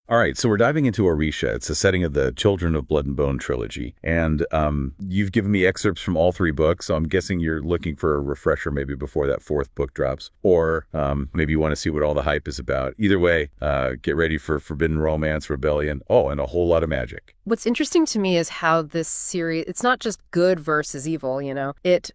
All right, so we're diving into Orïsha. It's a setting of the Children of Blood and Bone trilogy. And you've given me excerpts from all three books, so I'm guessing you're looking for a refresher maybe before that fourth book drops. Or maybe you want to see what all the hype is about. Either way, get ready for forbidden romance, rebellion, and a whole lot of magic. What's interesting to me is how this series, it's not just good versus evil, It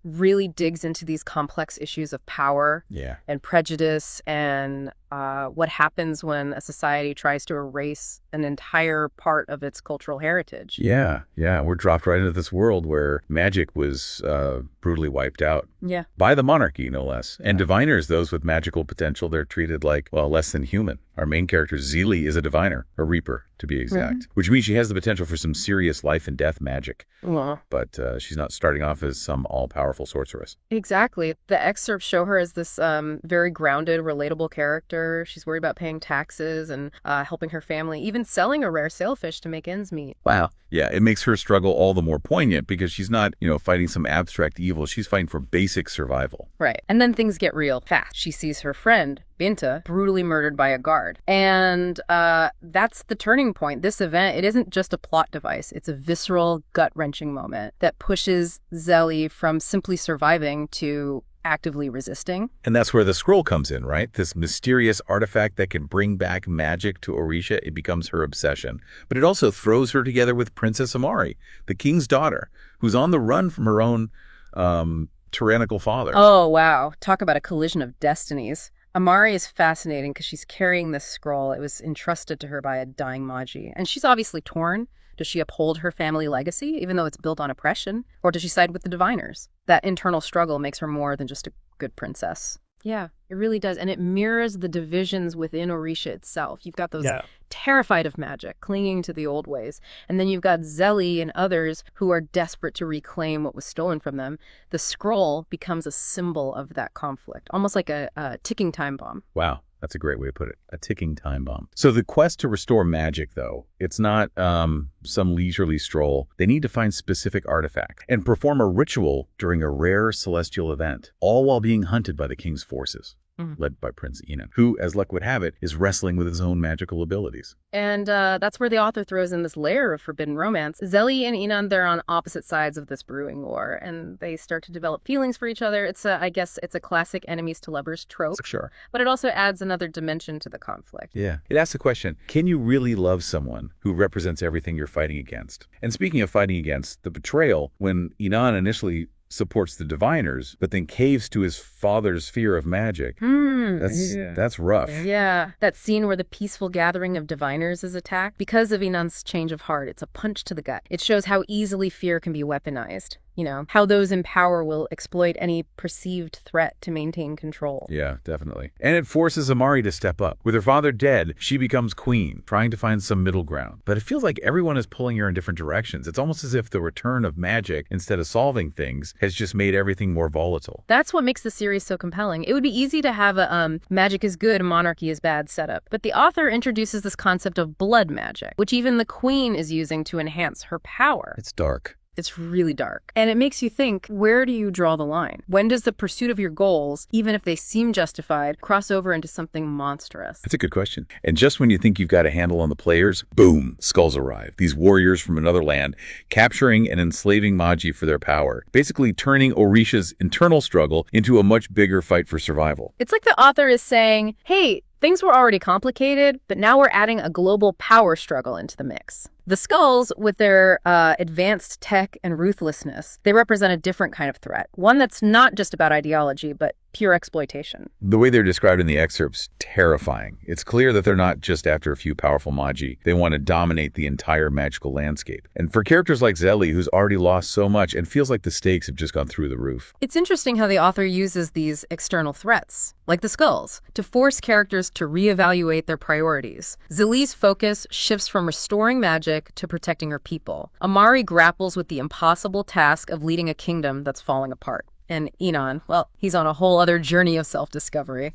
really digs into these complex issues of power and prejudice and what happens when a society tries to erase an entire part of its cultural heritage. Yeah. We're dropped right into this world where magic was brutally wiped out. Yeah. By the monarchy, no less. And diviners, those with magical potential, they're treated like, less than human. Our main character, Zili, is a diviner, a reaper, to be exact, which means she has the potential for some serious life and death magic. But she's not starting off as some all-powerful sorceress. Exactly. The excerpts show her as this very grounded, relatable character. She's worried about paying taxes and helping her family, even selling a rare sailfish to make ends meet. Wow. Yeah, it makes her struggle all the more poignant because she's not, fighting some abstract evil. She's fighting for basic survival. Right. And then things get real fast. She sees her friend, Binta, brutally murdered by a guard. And that's the turning point. This event, it isn't just a plot device. It's a visceral, gut-wrenching moment that pushes Zeli from simply surviving to actively resisting. And that's where the scroll comes in, right? This mysterious artifact that can bring back magic to Orïsha. It becomes her obsession. But it also throws her together with Princess Amari, the king's daughter, who's on the run from her own tyrannical father. Oh, wow. Talk about a collision of destinies. Amari is fascinating because she's carrying this scroll. It was entrusted to her by a dying Magi. And she's obviously torn. Does she uphold her family legacy, even though it's built on oppression? Or does she side with the diviners? That internal struggle makes her more than just a good princess. Yeah, it really does. And it mirrors the divisions within Orïsha itself. You've got those terrified of magic, clinging to the old ways. And then you've got Zeli and others who are desperate to reclaim what was stolen from them. The scroll becomes a symbol of that conflict, almost like a ticking time bomb. Wow. That's a great way to put it. A ticking time bomb. So the quest to restore magic, though, it's not some leisurely stroll. They need to find specific artifacts and perform a ritual during a rare celestial event, all while being hunted by the king's forces, led by Prince Inan, who, as luck would have it, is wrestling with his own magical abilities. And that's where the author throws in this layer of forbidden romance. Zeli and Inan, they're on opposite sides of this brewing war, and they start to develop feelings for each other. I guess it's a classic enemies to lovers trope. Sure. But it also adds another dimension to the conflict. Yeah. It asks the question, can you really love someone who represents everything you're fighting against? And speaking of fighting against, the betrayal, when Inan initially supports the diviners, but then caves to his father's fear of magic. That's rough. Yeah. That scene where the peaceful gathering of diviners is attacked, because of Inan's change of heart, it's a punch to the gut. It shows how easily fear can be weaponized. How those in power will exploit any perceived threat to maintain control. Yeah, definitely. And it forces Amari to step up. With her father dead, she becomes queen, trying to find some middle ground. But it feels like everyone is pulling her in different directions. It's almost as if the return of magic, instead of solving things, has just made everything more volatile. That's what makes the series so compelling. It would be easy to have a magic is good, monarchy is bad setup. But the author introduces this concept of blood magic, which even the queen is using to enhance her power. It's dark. It's really dark. And it makes you think, where do you draw the line? When does the pursuit of your goals, even if they seem justified, cross over into something monstrous? That's a good question. And just when you think you've got a handle on the players, boom, skulls arrive. These warriors from another land, capturing and enslaving Magi for their power, basically turning Orïsha's internal struggle into a much bigger fight for survival. It's like the author is saying, hey, things were already complicated, but now we're adding a global power struggle into the mix. The skulls, with their advanced tech and ruthlessness, they represent a different kind of threat. One that's not just about ideology, but pure exploitation. The way they're described in the excerpts, terrifying. It's clear that they're not just after a few powerful Magi. They want to dominate the entire magical landscape. And for characters like Zeli, who's already lost so much and feels like the stakes have just gone through the roof. It's interesting how the author uses these external threats, like the skulls, to force characters to reevaluate their priorities. Zeli's focus shifts from restoring magic to protecting her people. Amari grapples with the impossible task of leading a kingdom that's falling apart. And Inan, well, he's on a whole other journey of self-discovery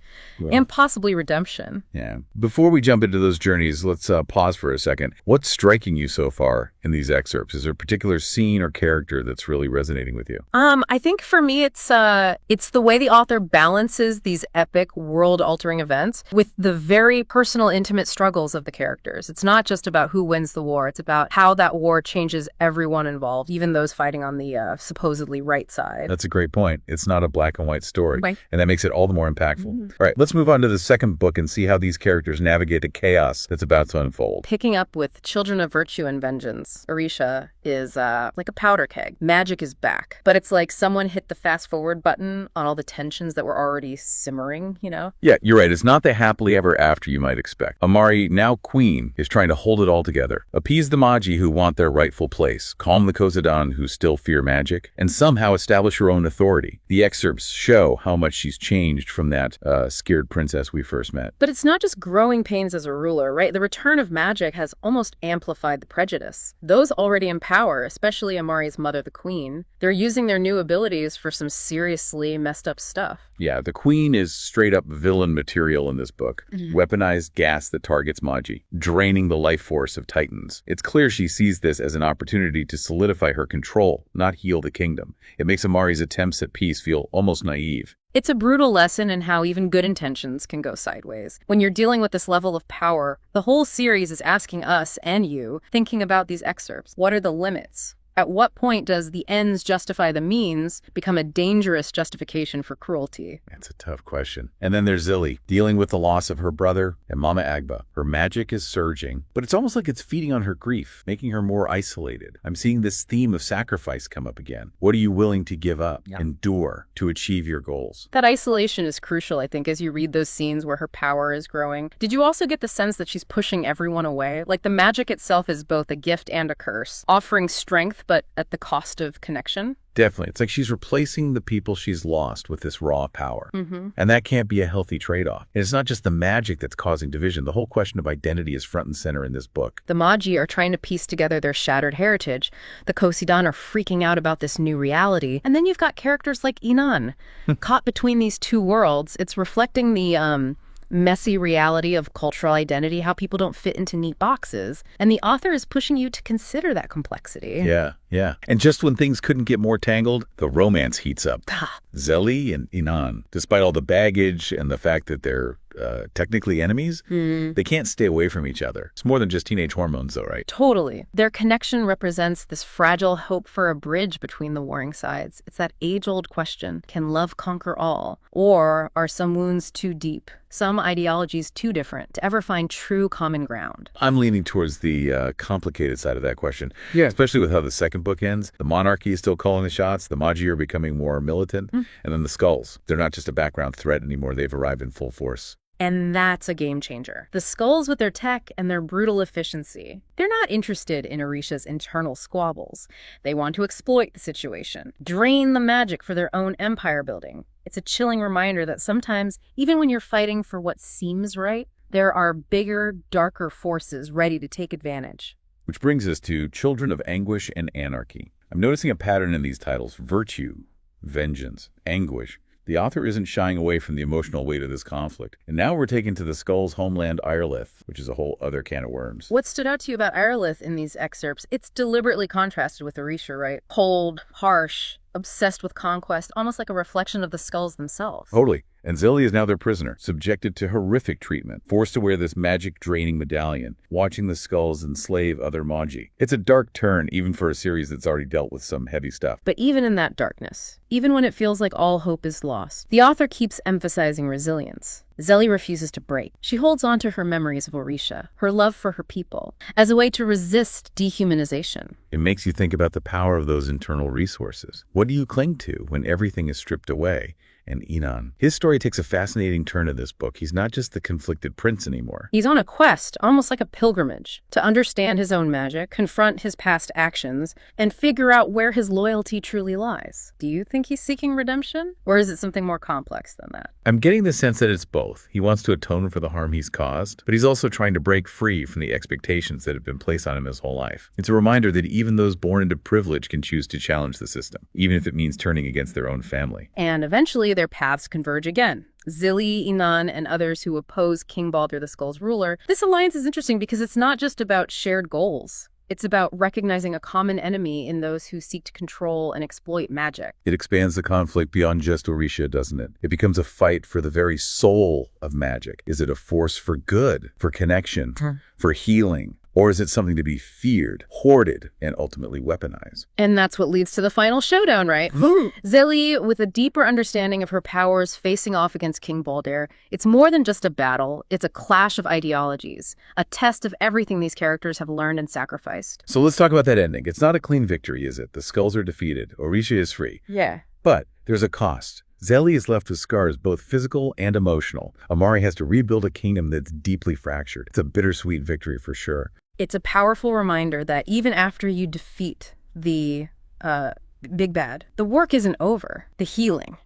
and possibly redemption. Yeah. Before we jump into those journeys, let's pause for a second. What's striking you so far in these excerpts? Is there a particular scene or character that's really resonating with you? I think for me it's the way the author balances these epic world-altering events with the very personal, intimate struggles of the characters. It's not just about who wins the war, it's about how that war changes everyone involved, even those fighting on the supposedly right side. That's a great point. It's not a black and white story, Right. and that makes it all the more impactful. All right, let's move on to the second book and see how these characters navigate the chaos that's about to unfold. Picking up with Children of Virtue and Vengeance, Orïsha is like a powder keg. Magic is back, but it's like someone hit the fast forward button on all the tensions that were already simmering, you know? Yeah, you're right. It's not the happily ever after you might expect. Amari, now queen, is trying to hold it all together, appease the Magi who want their rightful place, calm the Khos'dan who still fear magic, and somehow establish her own authority. The excerpts show how much she's changed from that scared princess we first met. But it's not just growing pains as a ruler, right? The return of magic has almost amplified the prejudice. Those already in power, especially Amari's mother, the queen, they're using their new abilities for some seriously messed up stuff. Yeah, the queen is straight up villain material in this book. Weaponized gas that targets Magi, draining the life force of Titans. It's clear she sees this as an opportunity to solidify her control, not heal the kingdom. It makes Amari's attempts at peace feel almost naive. It's a brutal lesson in how even good intentions can go sideways. When you're dealing with this level of power, the whole series is asking us and you, thinking about these excerpts. What are the limits? At what point does the ends justify the means become a dangerous justification for cruelty? That's a tough question. And then there's Zilly, dealing with the loss of her brother and Mama Agba. Her magic is surging, but it's almost like it's feeding on her grief, making her more isolated. I'm seeing this theme of sacrifice come up again. What are you willing to give up, endure, to achieve your goals? That isolation is crucial, I think, as you read those scenes where her power is growing. Did you also get the sense that she's pushing everyone away? Like the magic itself is both a gift and a curse, offering strength but at the cost of connection? Definitely. It's like she's replacing the people she's lost with this raw power. And that can't be a healthy trade-off. And it's not just the magic that's causing division. The whole question of identity is front and center in this book. The Magi are trying to piece together their shattered heritage. The Khos'dan are freaking out about this new reality. And then you've got characters like Inan, caught between these two worlds. It's reflecting the messy reality of cultural identity, how people don't fit into neat boxes. And the author is pushing you to consider that complexity. Yeah. And just when things couldn't get more tangled, the romance heats up. Zeli and Inan, despite all the baggage and the fact that they're technically enemies, they can't stay away from each other. It's more than just teenage hormones though, right? Totally. Their connection represents this fragile hope for a bridge between the warring sides. It's that age-old question, can love conquer all? Or are some wounds too deep, some ideologies too different to ever find true common ground? I'm leaning towards the complicated side of that question. Yeah. Especially with how the second book ends. The monarchy is still calling the shots. The Magi are becoming more militant. And then the Skulls. They're not just a background threat anymore. They've arrived in full force. And that's a game changer. The Skulls with their tech and their brutal efficiency. They're not interested in Orïsha's internal squabbles. They want to exploit the situation, drain the magic for their own empire building. It's a chilling reminder that sometimes, even when you're fighting for what seems right, there are bigger, darker forces ready to take advantage. Which brings us to Children of Anguish and Anarchy. I'm noticing a pattern in these titles: virtue, vengeance, anguish. The author isn't shying away from the emotional weight of this conflict. And now we're taken to the Skull's homeland, Ireland, which is a whole other can of worms. What stood out to you about Ireland in these excerpts? It's deliberately contrasted with Orïsha, right? Cold, harsh, obsessed with conquest, almost like a reflection of the Skulls themselves. Totally. And Zilly is now their prisoner, subjected to horrific treatment, forced to wear this magic-draining medallion, watching the Skulls enslave other Magi. It's a dark turn, even for a series that's already dealt with some heavy stuff. But even in that darkness, even when it feels like all hope is lost, the author keeps emphasizing resilience. Zeli refuses to break. She holds on to her memories of Orïsha, her love for her people, as a way to resist dehumanization. It makes you think about the power of those internal resources. What do you cling to when everything is stripped away? And Inan. His story takes a fascinating turn in this book. He's not just the conflicted prince anymore. He's on a quest, almost like a pilgrimage, to understand his own magic, confront his past actions, and figure out where his loyalty truly lies. Do you think he's seeking redemption? Or is it something more complex than that? I'm getting the sense that it's both. He wants to atone for the harm he's caused, but he's also trying to break free from the expectations that have been placed on him his whole life. It's a reminder that even those born into privilege can choose to challenge the system, even if it means turning against their own family. And eventually their paths converge again. Zili, Inan, and others who oppose King Baldur the Skull's ruler. This alliance is interesting because it's not just about shared goals. It's about recognizing a common enemy in those who seek to control and exploit magic. It expands the conflict beyond just Orïsha, doesn't it? It becomes a fight for the very soul of magic. Is it a force for good, for connection, for healing? Or is it something to be feared, hoarded, and ultimately weaponized? And that's what leads to the final showdown, right? Zélie, with a deeper understanding of her powers facing off against King Balder, it's more than just a battle. It's a clash of ideologies, a test of everything these characters have learned and sacrificed. So let's talk about that ending. It's not a clean victory, is it? The skulls are defeated. Orïsha is free. Yeah. But there's a cost. Zélie is left with scars, both physical and emotional. Amari has to rebuild a kingdom that's deeply fractured. It's a bittersweet victory for sure. It's a powerful reminder that even after you defeat the big bad, the work isn't over. The healing,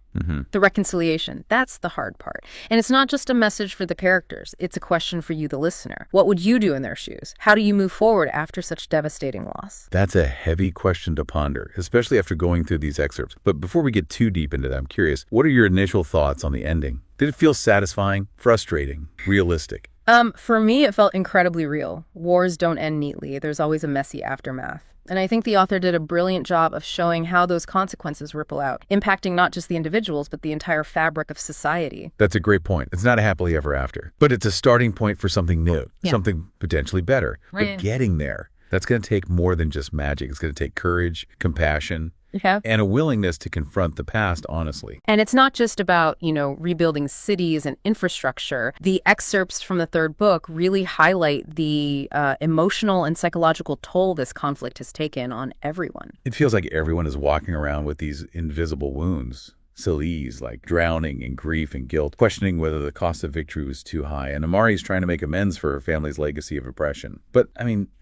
the reconciliation, that's the hard part. And it's not just a message for the characters. It's a question for you, the listener. What would you do in their shoes? How do you move forward after such devastating loss? That's a heavy question to ponder, especially after going through these excerpts. But before we get too deep into that, I'm curious, what are your initial thoughts on the ending? Did it feel satisfying, frustrating, realistic? For me, it felt incredibly real. Wars don't end neatly. There's always a messy aftermath. And I think the author did a brilliant job of showing how those consequences ripple out, impacting not just the individuals, but the entire fabric of society. That's a great point. It's not a happily ever after, but it's a starting point for something new, something potentially better. Right. But getting there, that's going to take more than just magic. It's going to take courage, compassion, and a willingness to confront the past honestly. And it's not just about, rebuilding cities and infrastructure. The excerpts from the third book really highlight the emotional and psychological toll this conflict has taken on everyone. It feels like everyone is walking around with these invisible wounds. Célie's like drowning in grief and guilt, questioning whether the cost of victory was too high. And Amari's trying to make amends for her family's legacy of oppression. But,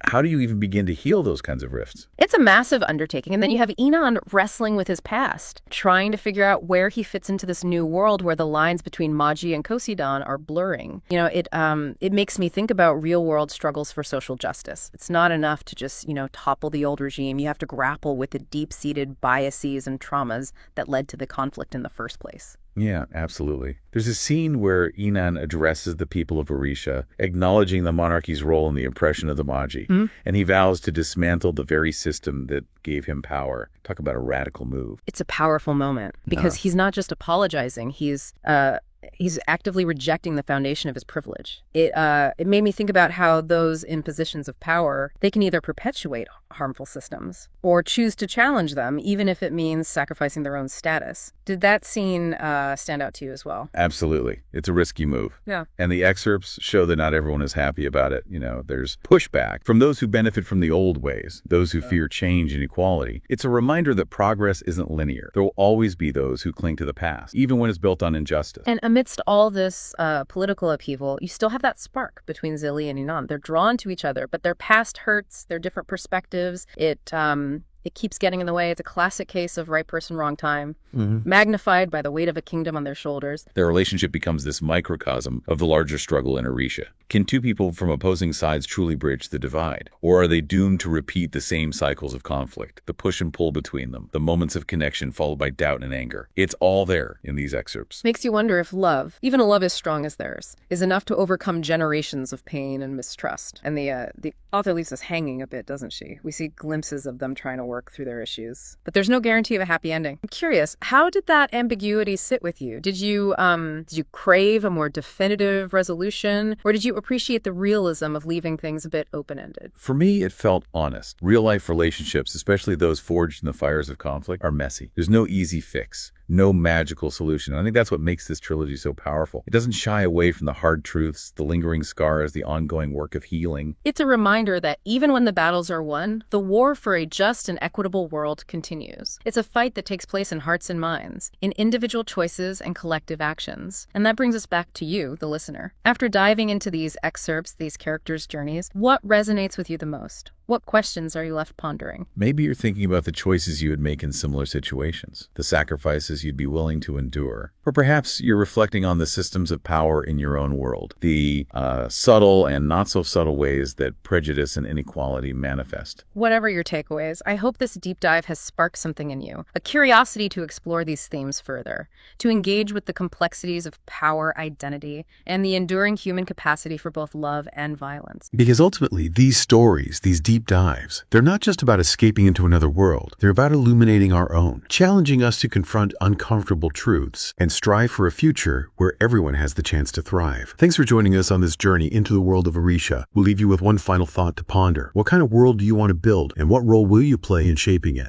how do you even begin to heal those kinds of rifts? It's a massive undertaking. And then you have Inan wrestling with his past, trying to figure out where he fits into this new world where the lines between Magi and Kosidan are blurring. It makes me think about real-world struggles for social justice. It's not enough to just, topple the old regime. You have to grapple with the deep-seated biases and traumas that led to the conflict in the first place. Yeah, absolutely. There's a scene where Inan addresses the people of Orïsha, acknowledging the monarchy's role in the oppression of the Magi, and he vows to dismantle the very system that gave him power. Talk about a radical move. It's a powerful moment because he's not just apologizing, he's actively rejecting the foundation of his privilege. It made me think about how those in positions of power, they can either perpetuate harmful systems or choose to challenge them, even if it means sacrificing their own status. Did that scene stand out to you as well? Absolutely. It's a risky move. Yeah. And the excerpts show that not everyone is happy about it. There's pushback from those who benefit from the old ways, those who fear change and equality. It's a reminder that progress isn't linear. There will always be those who cling to the past, even when it's built on injustice. And amidst all this political upheaval, you still have that spark between Zélie and Inan. They're drawn to each other, but their past hurts, their different perspectives. It keeps getting in the way. It's a classic case of right person, wrong time, magnified by the weight of a kingdom on their shoulders. Their relationship becomes this microcosm of the larger struggle in Orïsha. Can two people from opposing sides truly bridge the divide? Or are they doomed to repeat the same cycles of conflict, the push and pull between them, the moments of connection followed by doubt and anger? It's all there in these excerpts. Makes you wonder if love, even a love as strong as theirs, is enough to overcome generations of pain and mistrust. And the author leaves us hanging a bit, doesn't she? We see glimpses of them trying to work through their issues. But there's no guarantee of a happy ending. I'm curious, how did that ambiguity sit with you? Did you crave a more definitive resolution, or did you appreciate the realism of leaving things a bit open-ended? For me, it felt honest. Real-life relationships, especially those forged in the fires of conflict, are messy. There's no easy fix. No magical solution. And I think that's what makes this trilogy so powerful. It doesn't shy away from the hard truths, the lingering scars, the ongoing work of healing. It's a reminder that even when the battles are won, the war for a just and equitable world continues. It's a fight that takes place in hearts and minds, in individual choices and collective actions. And that brings us back to you, the listener. After diving into these excerpts, these characters' journeys, what resonates with you the most? What questions are you left pondering? Maybe you're thinking about the choices you would make in similar situations, the sacrifices you'd be willing to endure. Or perhaps you're reflecting on the systems of power in your own world, the subtle and not so subtle ways that prejudice and inequality manifest. Whatever your takeaways, I hope this deep dive has sparked something in you, a curiosity to explore these themes further, to engage with the complexities of power, identity, and the enduring human capacity for both love and violence. Because ultimately, these stories, these deep deep dives. They're not just about escaping into another world. They're about illuminating our own, challenging us to confront uncomfortable truths and strive for a future where everyone has the chance to thrive. Thanks for joining us on this journey into the world of Orïsha. We'll leave you with one final thought to ponder. What kind of world do you want to build, and what role will you play in shaping it?